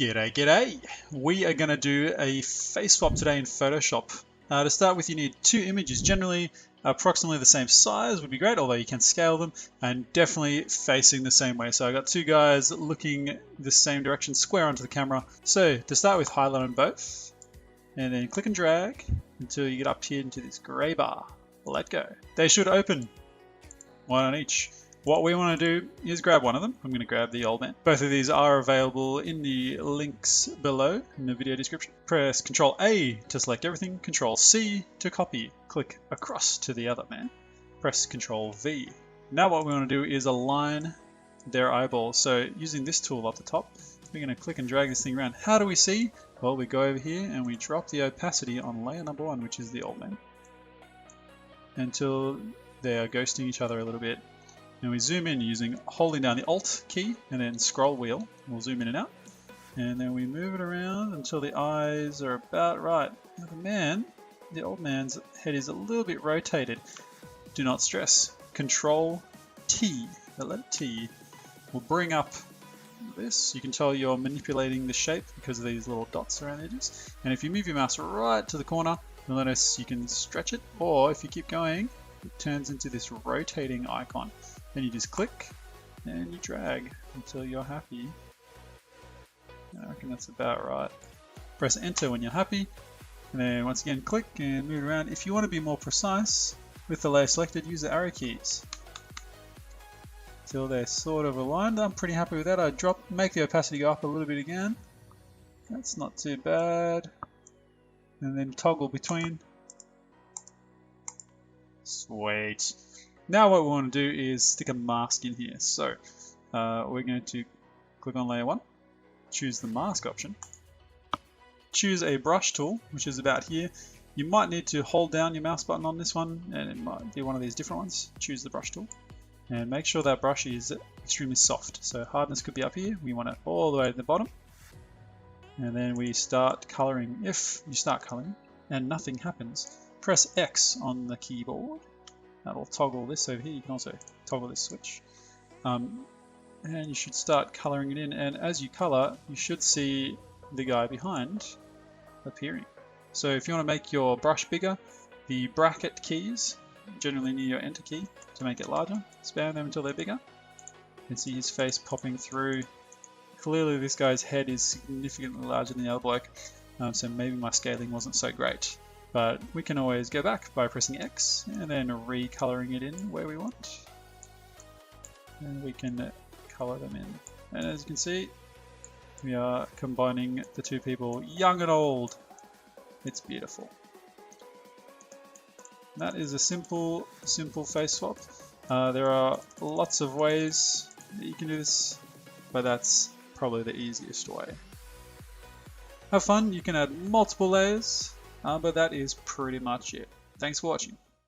G'day. We are going to do a face swap today in Photoshop. To start with, you need two images, generally approximately the same size would be great, although you can scale them, and definitely facing the same way. So I got two guys looking the same direction, square onto the camera. So to start with, highlight on both, and then click and drag until you get up here into this gray bar. Let go. They should open, one on each. What we want to do is grab one of them. I'm going to grab the old man. Both of these are available in the links below in the video description. Press Ctrl A to select everything, Ctrl C to copy. Click across to the other man. Press Ctrl V. Now what we want to do is align their eyeballs. So using this tool up the top, we're going to click and drag this thing around. How do we see? Well, we go over here and we drop the opacity on layer number 1, which is the old man, until they are ghosting each other a little bit. And we zoom in using holding down the Alt key and then scroll wheel. We'll zoom in and out. And then we move it around until the eyes are about right. Now the old man's head is a little bit rotated. Do not stress. Control T, the letter T, will bring up this. You can tell you're manipulating the shape because of these little dots around the edges. And if you move your mouse right to the corner, you'll notice you can stretch it, or if you keep going, it turns into this rotating icon. Then you just click and you drag until you're happy. I reckon that's about right. Press enter when you're happy, and then once again click and move around. If you want to be more precise with the layer selected, use the arrow keys until they're sort of aligned. I'm pretty happy with that. I make the opacity go up a little bit again. That's not too bad. And then toggle between. Sweet. Now what we want to do is stick a mask in here. So we're going to click on layer 1, choose the mask option, choose a brush tool, which is about here. You might need to hold down your mouse button on this one, and it might be one of these different ones. Choose the brush tool and make sure that brush is extremely soft. So hardness could be up here. We want it all the way to the bottom. And then we start coloring. If you start coloring and nothing happens, press X on the keyboard. That'll toggle this over here. You can also toggle this switch. And you should start coloring it in. And as you color, you should see the guy behind appearing. So if you want to make your brush bigger, the bracket keys, generally near your enter key to make it larger, spam them until they're bigger. You can see his face popping through. Clearly this guy's head is significantly larger than the other bloke, so maybe my scaling wasn't so great. But we can always go back by pressing X and then recoloring it in where we want. And we can color them in. And as you can see, we are combining the two people, young and old. It's beautiful. That is a simple face swap. There are lots of ways that you can do this, but that's probably the easiest way. Have fun, you can add multiple layers. But that is pretty much it. Thanks for watching.